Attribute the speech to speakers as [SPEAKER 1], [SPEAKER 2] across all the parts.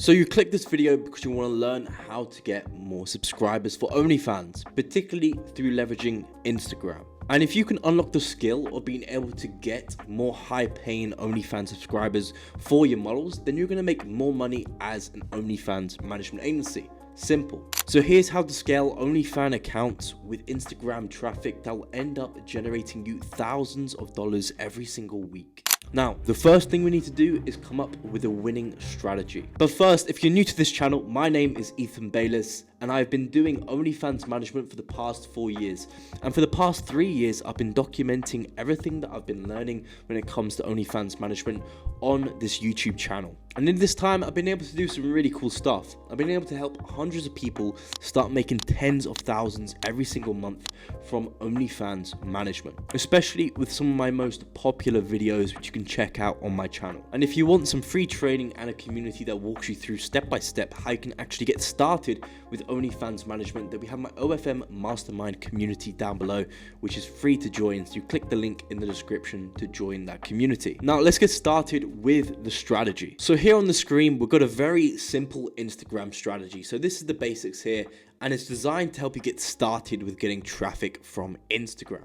[SPEAKER 1] So you click this video because you want to learn how to get more subscribers for OnlyFans, particularly through leveraging Instagram. And if you can unlock the skill of being able to get more high-paying OnlyFans subscribers for your models, then you're going to make more money as an OnlyFans management agency. Simple. So here's how to scale OnlyFans accounts with Instagram traffic that will end up generating you thousands of dollars every single week. Now, the first thing we need to do is come up with a winning strategy. But first, if you're new to this channel, my name is Ethan Bayliss, and I've been doing OnlyFans management for the past 4 years. And for the past 3 years, I've been documenting everything that I've been learning when it comes to OnlyFans management on this YouTube channel. And in this time, I've been able to do some really cool stuff. I've been able to help hundreds of people start making tens of thousands every single month from OnlyFans management, especially with some of my most popular videos, which you can check out on my channel. And if you want some free training and a community that walks you through step by step how you can actually get started with OnlyFans management, then we have my OFM mastermind community down below, which is free to join. So you click the link in the description to join that community. Now let's get started with the strategy. So here on the screen, we've got a very simple Instagram strategy. So this is the basics here, and it's designed to help you get started with getting traffic from Instagram.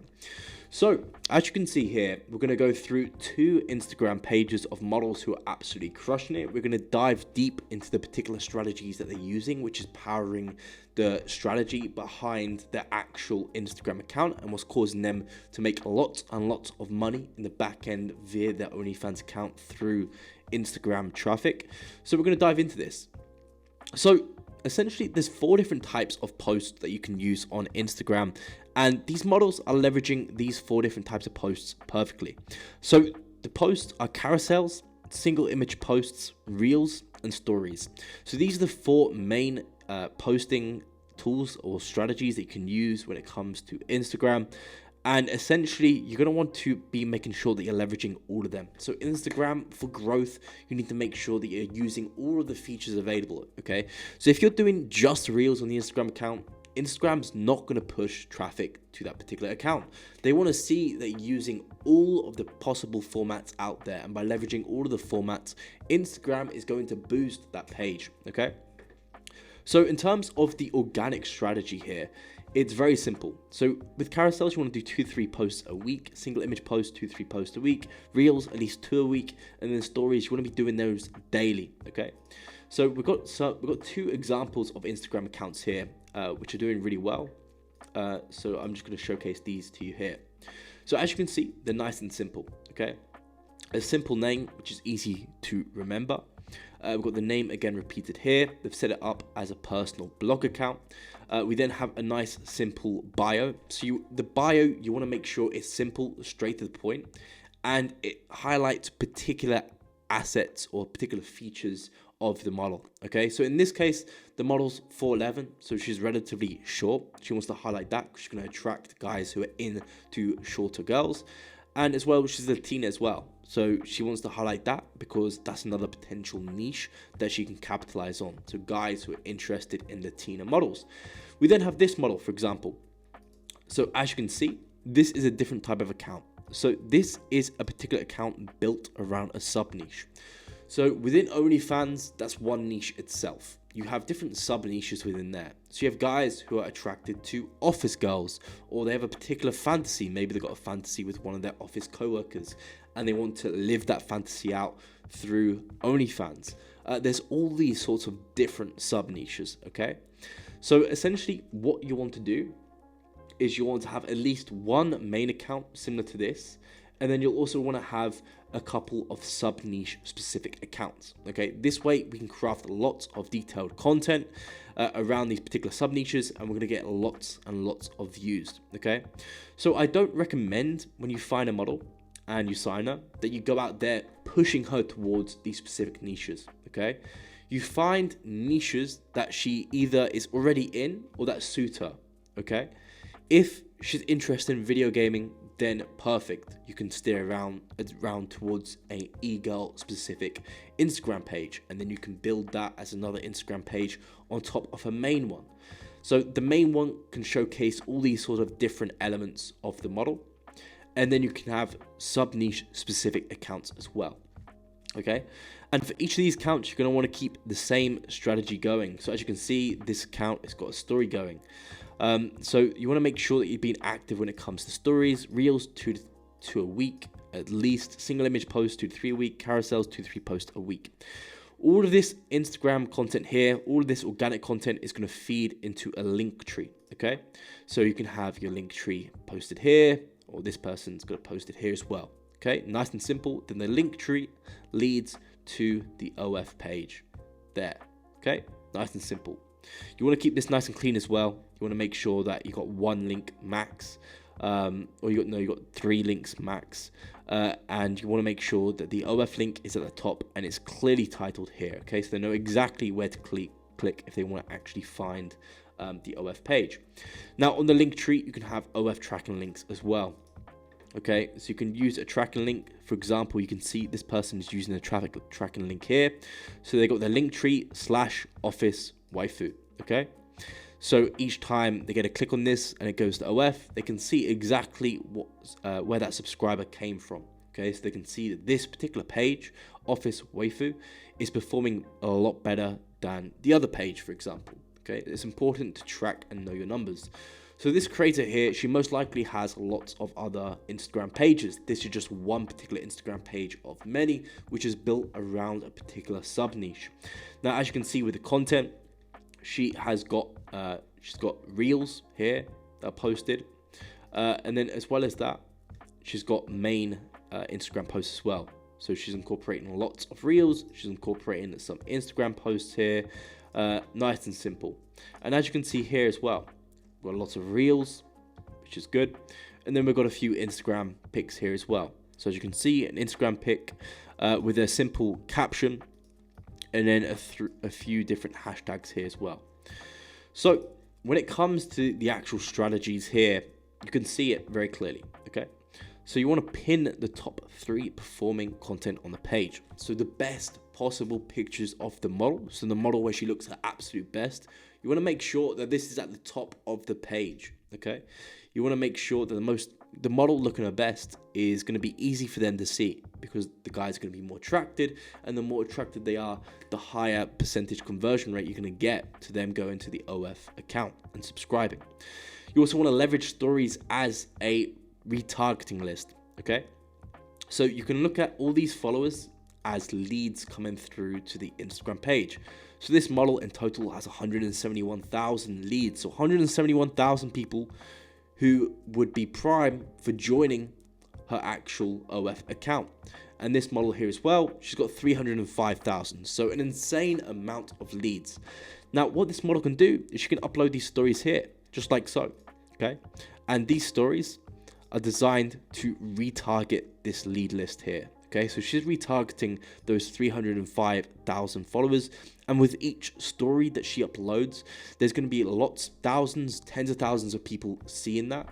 [SPEAKER 1] So as you can see here, we're going to go through 2 Instagram pages of models who are absolutely crushing it. We're going to dive deep into the particular strategies that they're using, which is powering the strategy behind their actual Instagram account and what's causing them to make lots and lots of money in the back end via their OnlyFans account through Instagram traffic. So we're going to dive into this. So essentially, there's 4 different types of posts that you can use on Instagram, and these models are leveraging these 4 different types of posts perfectly. So the posts are carousels, single image posts, reels, and stories. So these are the 4 main posting tools or strategies that you can use when it comes to Instagram. And essentially, you're going to want to be making sure that you're leveraging all of them. So Instagram, for growth, you need to make sure that you're using all of the features available, okay? So if you're doing just Reels on the Instagram account, Instagram's not going to push traffic to that particular account. They want to see that you're using all of the possible formats out there. And by leveraging all of the formats, Instagram is going to boost that page, okay? So in terms of the organic strategy here, it's very simple. So with carousels, you want to do 2-3 posts a week, single image posts, 2-3 posts a week, reels, at least 2 a week, and then stories, you want to be doing those daily, okay? So we've got 2 examples of Instagram accounts here, which are doing really well. So I'm just going to showcase these to you here. So as you can see, they're nice and simple, okay? A simple name, which is easy to remember. We've got the name again repeated here. They've set it up as a personal blog account. We then have a nice simple bio. So the bio, you want to make sure it's simple, straight to the point, and it highlights particular assets or particular features of the model. Okay, so in this case, the model's 4'11", so she's relatively short. She wants to highlight that because she's going to attract guys who are into shorter girls. And as well, she's Latina as well. So she wants to highlight that because that's another potential niche that she can capitalize on. So guys who are interested in Latina models. We then have this model, for example. So as you can see, this is a different type of account. So this is a particular account built around a sub niche. So within OnlyFans, that's one niche itself. You have different sub niches within there. So you have guys who are attracted to office girls, or they have a particular fantasy. Maybe they've got a fantasy with one of their office co-workers and they want to live that fantasy out through OnlyFans. There's all these sorts of different sub niches, okay? So essentially what you want to do is you want to have at least one main account similar to this, and then you'll also want to have a couple of sub niche specific accounts. Okay, this way we can craft lots of detailed content around these particular sub niches, and we're going to get lots and lots of views. Okay, so I don't recommend when you find a model and you sign her that you go out there pushing her towards these specific niches. Okay, you find niches that she either is already in or that suit her. Okay, if she's interested in video gaming, then perfect. You can steer around towards a e-girl specific Instagram page, and then you can build that as another Instagram page on top of a main one. So the main one can showcase all these sort of different elements of the model, and then you can have sub niche specific accounts as well. Okay, And for each of these accounts, you're going to want to keep the same strategy going. So as you can see, this account has got a story going. So you want to make sure that you're being active when it comes to stories, reels 2 to a week, at least single image posts 2 to 3 a week, carousels 2 to 3 posts a week. All of this Instagram content here, all of this organic content is going to feed into a link tree. Okay, so you can have your link tree posted here, or this person's going to post it here as well. Okay, nice and simple. Then the link tree leads to the OF page there. Okay, nice and simple. You want to keep this nice and clean as well. You want to make sure that you got one link max, or you got 3 links max, and you want to make sure that the OF link is at the top and it's clearly titled here. Okay, so they know exactly where to click if they want to actually find the OF page. Now on the link tree, you can have OF tracking links as well. Okay, so you can use a tracking link. For example, you can see this person is using a tracking link here. So they got their link tree / office waifu. Okay, so each time they get a click on this and it goes to OF, they can see exactly where that subscriber came from. Okay, so they can see that this particular page, office waifu, is performing a lot better than the other page, for example. Okay, it's important to track and know your numbers. So this creator here, she most likely has lots of other Instagram pages. This is just one particular Instagram page of many, which is built around a particular sub niche. Now, as you can see with the content, she's got reels here that are posted, and then as well as that, she's got main Instagram posts as well. So she's incorporating lots of reels. She's incorporating some Instagram posts here, nice and simple. And as you can see here as well, we've got lots of reels, which is good. And then we've got a few Instagram pics here as well. So as you can see, an Instagram pic with a simple caption, and then a few different hashtags here as well. So when it comes to the actual strategies here, you can see it very clearly. Okay, so you want to pin the top 3 performing content on the page. So the best possible pictures of the model, so the model where she looks her absolute best, you want to make sure that this is at the top of the page. Okay, you want to make sure that the model looking her best is going to be easy for them to see, because the guys are going to be more attracted, and the more attracted they are, the higher percentage conversion rate you're going to get to them going to the OF account and subscribing. You also want to leverage stories as a retargeting list. Okay, so you can look at all these followers as leads coming through to the Instagram page. So this model in total has 171,000 leads, so 171,000 people who would be prime for joining her actual OF account. And this model here as well, she's got 305,000, so an insane amount of leads. Now what this model can do is she can upload these stories here, just like so. Okay, and these stories are designed to retarget this lead list here. Okay, so she's retargeting those 305,000 followers, and with each story that she uploads, there's going to be lots, thousands, tens of thousands of people seeing that,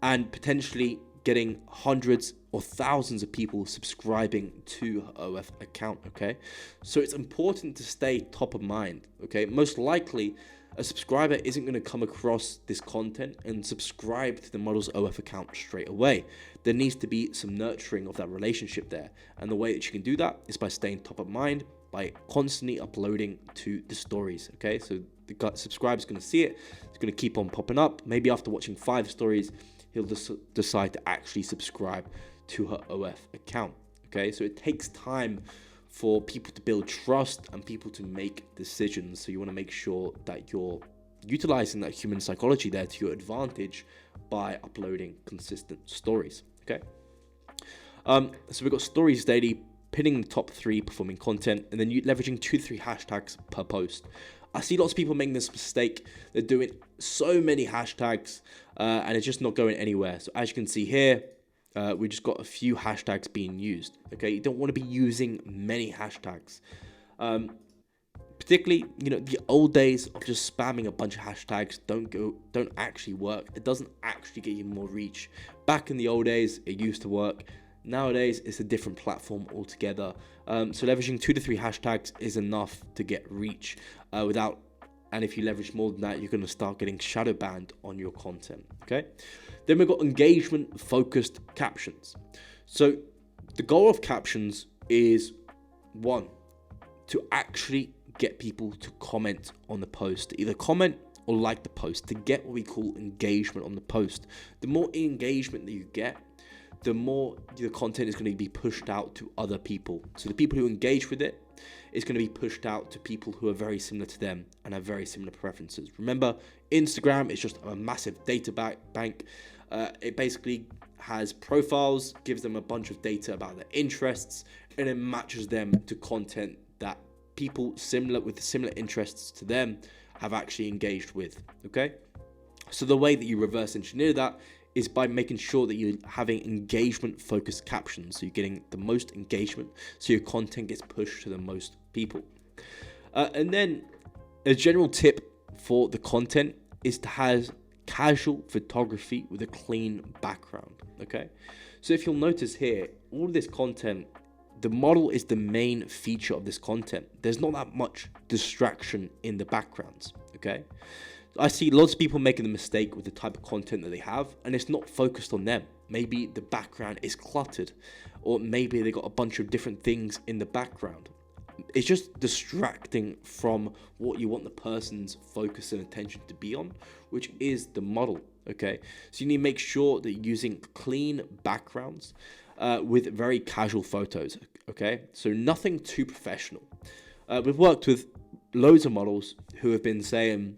[SPEAKER 1] and potentially getting hundreds or thousands of people subscribing to her OF account. Okay, so it's important to stay top of mind. Okay, most likely a subscriber isn't going to come across this content and subscribe to the model's OF account straight away. There needs to be some nurturing of that relationship there. And the way that you can do that is by staying top of mind, by constantly uploading to the stories. Okay, so the subscriber's going to see it. It's going to keep on popping up. Maybe after watching 5 stories, he'll decide to actually subscribe to her OF account. Okay, so it takes time for people to build trust and people to make decisions. So you want to make sure that you're utilizing that human psychology there to your advantage by uploading consistent stories. Okay, so we've got stories daily, pinning the top 3 performing content, and then leveraging 2 to 3 hashtags per post. I see lots of people making this mistake. They're doing so many hashtags and it's just not going anywhere. So as you can see here, we just got a few hashtags being used. Okay, you don't want to be using many hashtags. Particularly, the old days of just spamming a bunch of hashtags don't actually work. It doesn't actually get you more reach. Back in the old days, it used to work. Nowadays, it's a different platform altogether. So leveraging 2 to 3 hashtags is enough to get reach and if you leverage more than that, you're going to start getting shadow banned on your content. Okay, then we've got engagement focused captions. So the goal of captions is 1, to actually get people to comment on the post, either comment or like the post, to get what we call engagement on the post. The more engagement that you get, the more the content is going to be pushed out to other people. So the people who engage with it is going to be pushed out to people who are very similar to them and have very similar preferences. Remember, Instagram is just a massive data bank. It basically has profiles, gives them a bunch of data about their interests, and then matches them to content that people with similar interests to them have actually engaged with. Okay, so the way that you reverse engineer that is by making sure that you're having engagement focused captions, so you're getting the most engagement, so your content gets pushed to the most people. And then a general tip for the content is to have casual photography with a clean background. Okay, so if you'll notice here, all of this content, the model is the main feature of this content. There's not that much distraction in the backgrounds. Okay, I see lots of people making the mistake with the type of content that they have, and it's not focused on them. Maybe the background is cluttered, or maybe they got a bunch of different things in the background. It's just distracting from what you want the person's focus and attention to be on, which is the model. Okay, so you need to make sure that you're using clean backgrounds with very casual photos. Okay, so nothing too professional. We've worked with loads of models who have been saying,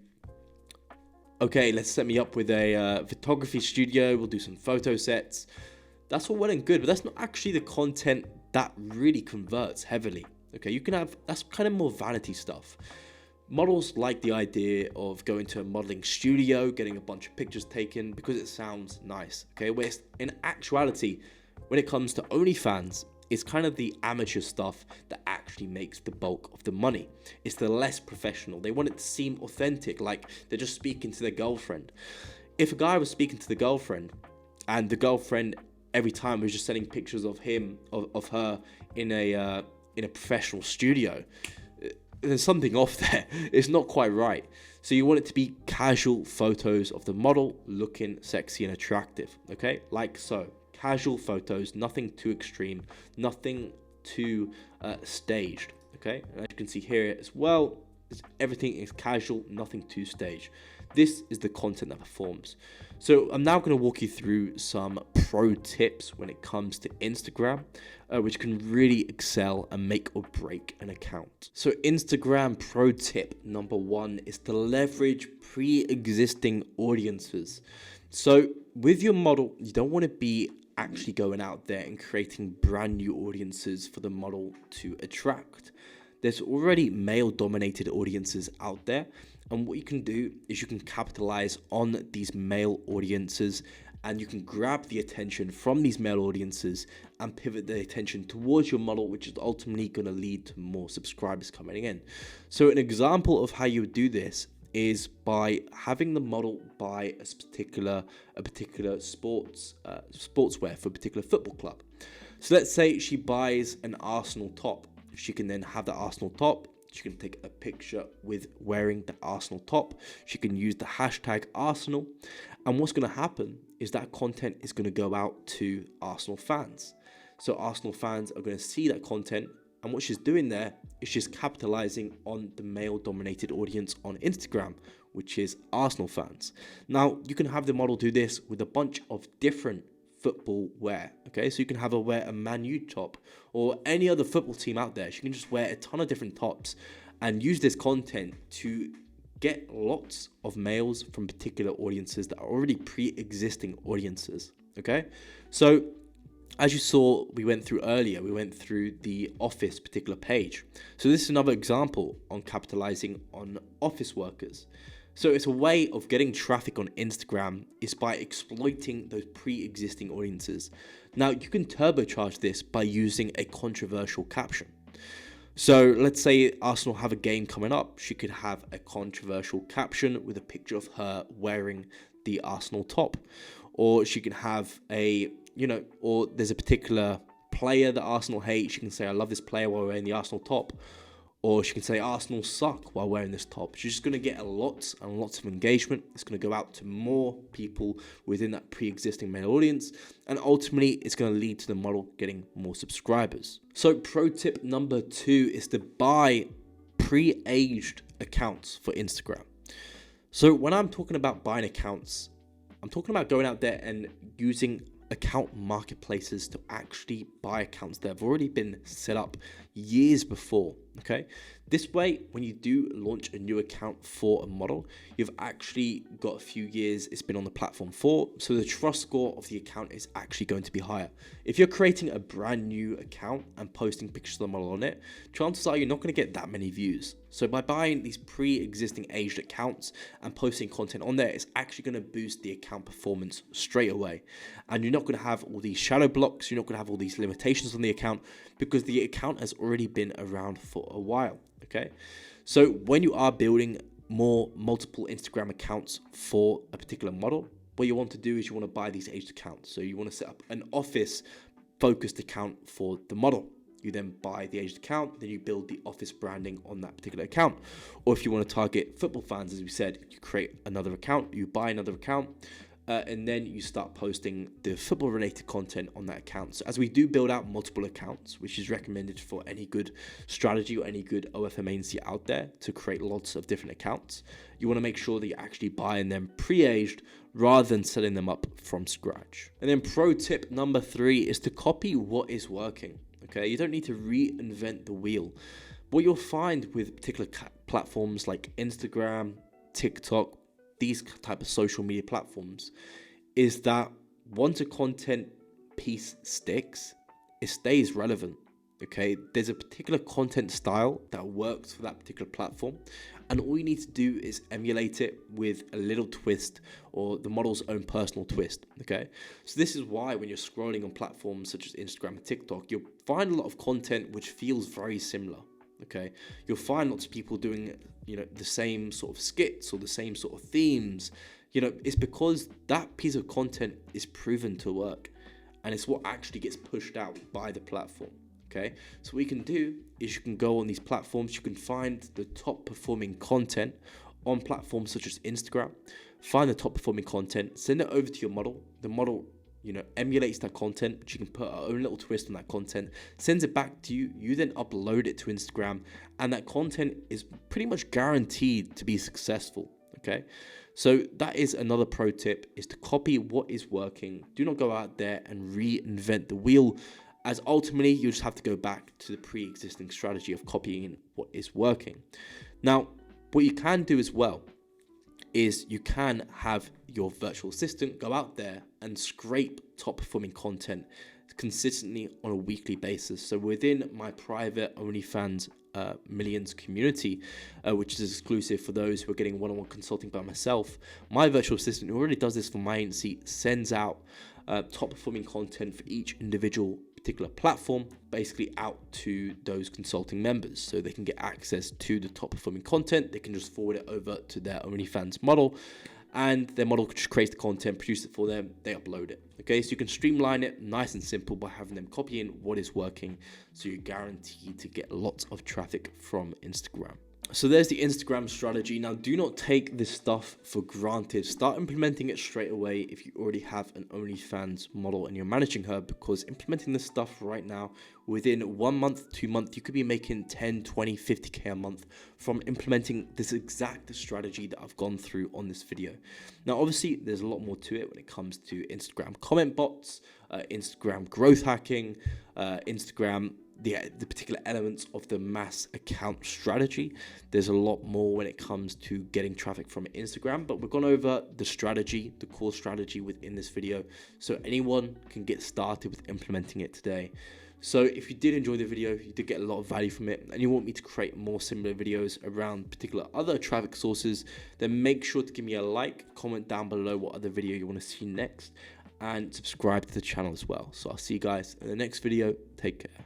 [SPEAKER 1] okay, let's set me up with a photography studio, we'll do some photo sets. That's all well and good, but that's not actually the content that really converts heavily. Okay, you can have, that's kind of more vanity stuff. Models like the idea of going to a modeling studio, getting a bunch of pictures taken because it sounds nice. Okay, where in actuality, when it comes to OnlyFans, it's kind of the amateur stuff that actually makes the bulk of the money. It's the less professional. They want it to seem authentic, like they're just speaking to their girlfriend. If a guy was speaking to the girlfriend, and the girlfriend every time was just sending pictures of her in a professional studio, there's something off there. It's not quite right. So you want it to be casual photos of the model looking sexy and attractive. Okay, like so. Casual photos, nothing too extreme, nothing too staged. Okay, and as you can see here as well, everything is casual, nothing too staged. This is the content that performs. So I'm now going to walk you through some pro tips when it comes to Instagram, which can really excel and make or break an account. So Instagram pro tip number 1 is to leverage pre-existing audiences. So with your model, you don't want to be actually going out there and creating brand new audiences for the model to attract. There's already male dominated audiences out there, and what you can do is you can capitalize on these male audiences, and you can grab the attention from these male audiences and pivot the attention towards your model, which is ultimately going to lead to more subscribers coming in. So an example of how you would do this is by having the model buy a particular sportswear for a particular football club. So let's say she buys an Arsenal top. She can then have the Arsenal top. She can take a picture with wearing the Arsenal top. She can use the hashtag Arsenal. And what's going to happen is that content is going to go out to Arsenal fans. So Arsenal fans are going to see that content. And what she's doing there is she's capitalizing on the male-dominated audience on Instagram, which is Arsenal fans. Now, you can have the model do this with a bunch of different football wear. Okay, so you can have her wear a Man U top or any other football team out there. She can just wear a ton of different tops and use this content to get lots of males from particular audiences that are already pre-existing audiences. Okay, so as you saw, we went through earlier, we went through the office particular page. So this is another example on capitalizing on office workers. So it's a way of getting traffic on Instagram is by exploiting those pre-existing audiences. Now you can turbocharge this by using a controversial caption. So let's say Arsenal have a game coming up. She could have a controversial caption with a picture of her wearing the Arsenal top. Or she can have or there's a particular player that Arsenal hate. She can say, I love this player while wearing the Arsenal top. Or she can say Arsenal suck while wearing this top. She's just going to get lots and lots of engagement. It's going to go out to more people within that pre-existing male audience. And ultimately, it's going to lead to the model getting more subscribers. So pro tip number 2 is to buy pre-aged accounts for Instagram. So when I'm talking about buying accounts, I'm talking about going out there and using account marketplaces to actually buy accounts that have already been set up years before. Okay, this way, when you do launch a new account for a model, you've actually got a few years it's been on the platform for, so the trust score of the account is actually going to be higher. If you're creating a brand new account and posting pictures of the model on it, chances are you're not going to get that many views. So by buying these pre-existing aged accounts and posting content on there, it's actually going to boost the account performance straight away. And you're not going to have all these shadow blocks, you're not going to have all these limitations on the account because the account has already been around for a while. Okay, so when you are building multiple Instagram accounts for a particular model, what you want to do is you want to buy these aged accounts. So you want to set up an office focused account for the model. You then buy the aged account, then you build the office branding on that particular account. Or if you want to target football fans, as we said, you create another account, you buy another account, and then you start posting the football related content on that account. So as we do build out multiple accounts, which is recommended for any good strategy or any good OFM agency out there to create lots of different accounts, you want to make sure that you're actually buying them pre-aged rather than setting them up from scratch. And then pro tip number 3 is to copy what is working. Okay, you don't need to reinvent the wheel. What you'll find with particular platforms like Instagram, TikTok, these type of social media platforms, is that once a content piece sticks, it stays relevant. Okay, there's a particular content style that works for that particular platform, and all you need to do is emulate it with a little twist or the model's own personal twist. Okay, so this is why when you're scrolling on platforms such as Instagram and TikTok, you'll find a lot of content which feels very similar. Okay, you'll find lots of people doing the same sort of skits or the same sort of themes. It's because that piece of content is proven to work, and it's what actually gets pushed out by the platform. Okay, so what you can do is you can go on these platforms, you can find the top performing content on platforms such as Instagram, find the top performing content, send it over to your model. The model emulates that content, but you can put our own little twist on that content, sends it back to you, you then upload it to Instagram, and that content is pretty much guaranteed to be successful. Okay, so that is another pro tip, is to copy what is working. Do not go out there and reinvent the wheel, as ultimately you just have to go back to the pre-existing strategy of copying what is working. Now, what you can do as well is you can have your virtual assistant go out there and scrape top performing content consistently on a weekly basis. So within my private OnlyFans Millions community, which is exclusive for those who are getting one-on-one consulting by myself, my virtual assistant, who already does this for my agency, sends out top performing content for each individual particular platform, basically out to those consulting members, so they can get access to the top performing content. They can just forward it over to their OnlyFans model, and their model just creates the content, produce it for them, they upload it. Okay, so you can streamline it nice and simple by having them copy in what is working, so you're guaranteed to get lots of traffic from Instagram. So there's the Instagram strategy. Now, do not take this stuff for granted. Start implementing it straight away if you already have an OnlyFans model and you're managing her, because implementing this stuff right now, within 1 month, 2 months, you could be making 10, 20, 50K a month from implementing this exact strategy that I've gone through on this video. Now, obviously, there's a lot more to it when it comes to Instagram comment bots, Instagram growth hacking, Instagram the particular elements of the mass account strategy. There's a lot more when it comes to getting traffic from Instagram, but we've gone over the strategy, the core strategy within this video, so anyone can get started with implementing it today. So if you did enjoy the video, you did get a lot of value from it, and you want me to create more similar videos around particular other traffic sources, then make sure to give me a like, comment down below what other video you want to see next, and subscribe to the channel as well. So I'll see you guys in the next video. Take care.